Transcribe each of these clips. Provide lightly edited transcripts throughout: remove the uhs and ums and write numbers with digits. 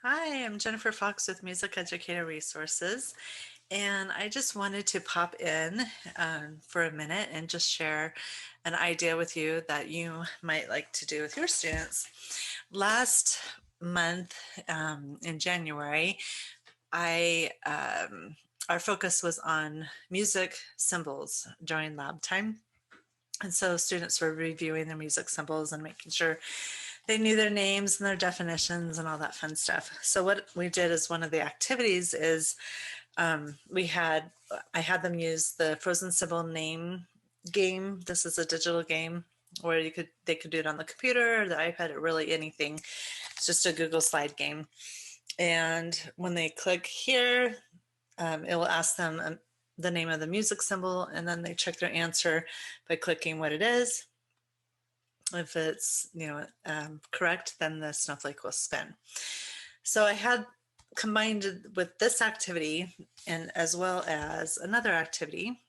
Hi, I'm Jennifer Fox with Music Educator Resources, and I just wanted to pop in for a minute and just share an idea with you that you might like to do with your students. Last month in January, I our focus was on music symbols during lab time. And so students were reviewing their music symbols and making sure they knew their names and their definitions and all that fun stuff. So what we did as one of the activities is I had them use the frozen symbol name game. This is a digital game where they could do it on the computer or the iPad or really anything. It's just a Google slide game. And when they click here, it will ask them the name of the music symbol, and then they check their answer by clicking what it is. If it's correct, then the snowflake will spin. So I had combined with this activity and as well as another activity,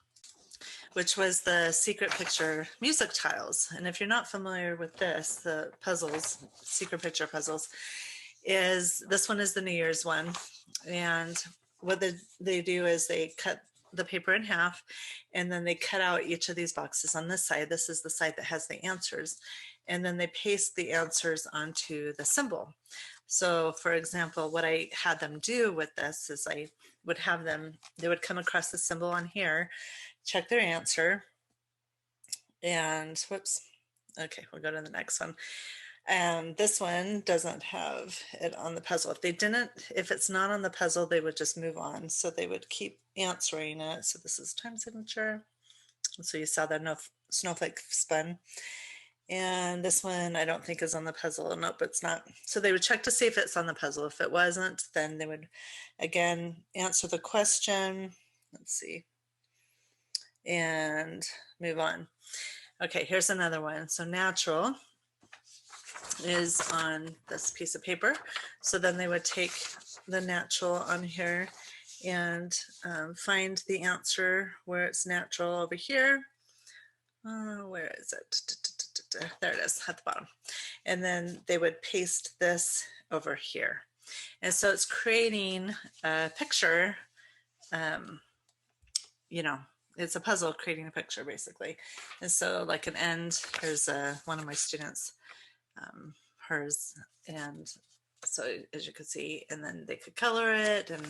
which was the secret picture music tiles. And if you're not familiar with this, the puzzles, secret picture puzzles, is this one is the New Year's one. And what they do is they cut the paper in half and then they cut out each of these boxes on this side. This is the side that has the answers. And then they paste the answers onto the symbol. So for example, what I had them do with this is I would have them, they would come across the symbol on here, check their answer, and whoops, okay, we'll go to the next one. And this one doesn't have it on the puzzle. If it's not on the puzzle, they would just move on. So they would keep answering it. So this is time signature. So you saw the snowflake spun. And this one I don't think is on the puzzle. Nope, it's not. So they would check to see if it's on the puzzle. If it wasn't, then they would again answer the question. Let's see. And move on. Okay, here's another one. So natural is on this piece of paper. So then they would take the natural on here and find the answer where it's natural over here. Where is it? There it is at the bottom. And then they would paste this over here. And so it's creating a picture, it's a puzzle creating a picture basically. And so like an end, here's one of my students, hers, and so as you can see, and then they could color it and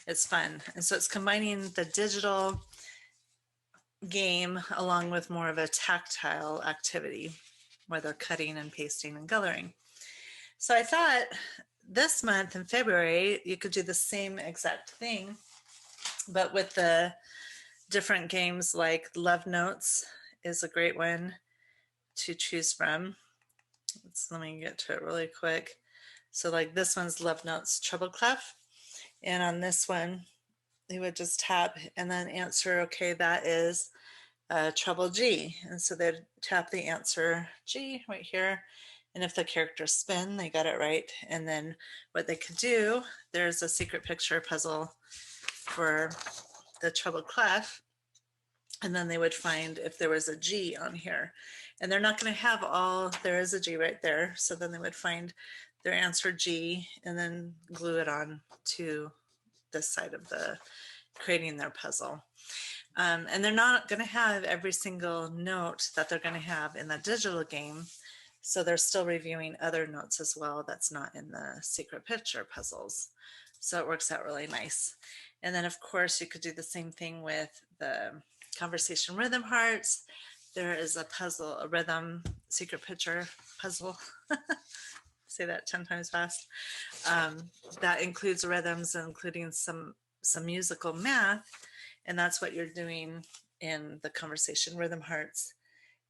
it's fun. And so it's combining the digital game along with more of a tactile activity where they're cutting and pasting and coloring. So I thought this month in February you could do the same exact thing, but with the different games. Like Love Notes is a great one to choose from. Let me get to it really quick. So like this one's Love Notes treble clef, and on this one they would just tap and then answer, okay, that is treble G. And so they'd tap the answer G right here, and if the characters spin, they got it right. And then what they could do, there's a secret picture puzzle for the treble clef, and then they would find if there was a G on here. And they're not going to have all, there is a G right there. So then they would find their answer G and then glue it on to this side of the creating their puzzle. And they're not going to have every single note that they're going to have in the digital game. So they're still reviewing other notes as well that's not in the secret picture puzzles. So it works out really nice. And then of course you could do the same thing with the conversation rhythm hearts. There is a puzzle, a rhythm secret picture puzzle. Say that 10 times fast. That includes rhythms, including some musical math. And that's what you're doing in the conversation rhythm hearts,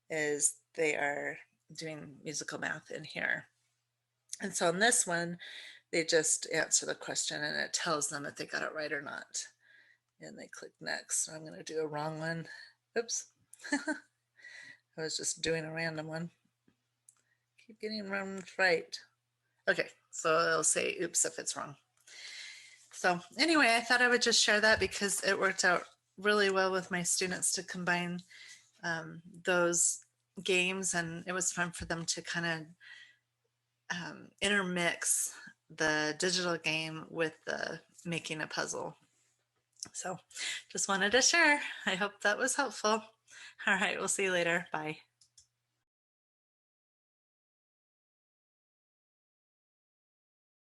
is they are doing musical math in here. And so in this one, they just answer the question and it tells them if they got it right or not. And they click next. So I'm going to do a wrong one. Oops. I was just doing a random one. Keep getting ones right. Okay, so it'll say oops if it's wrong. So anyway, I thought I would just share that because it worked out really well with my students to combine those games, and it was fun for them to kind of intermix the digital game with the making a puzzle. So just wanted to share. I hope that was helpful. All right, we'll see you later. Bye.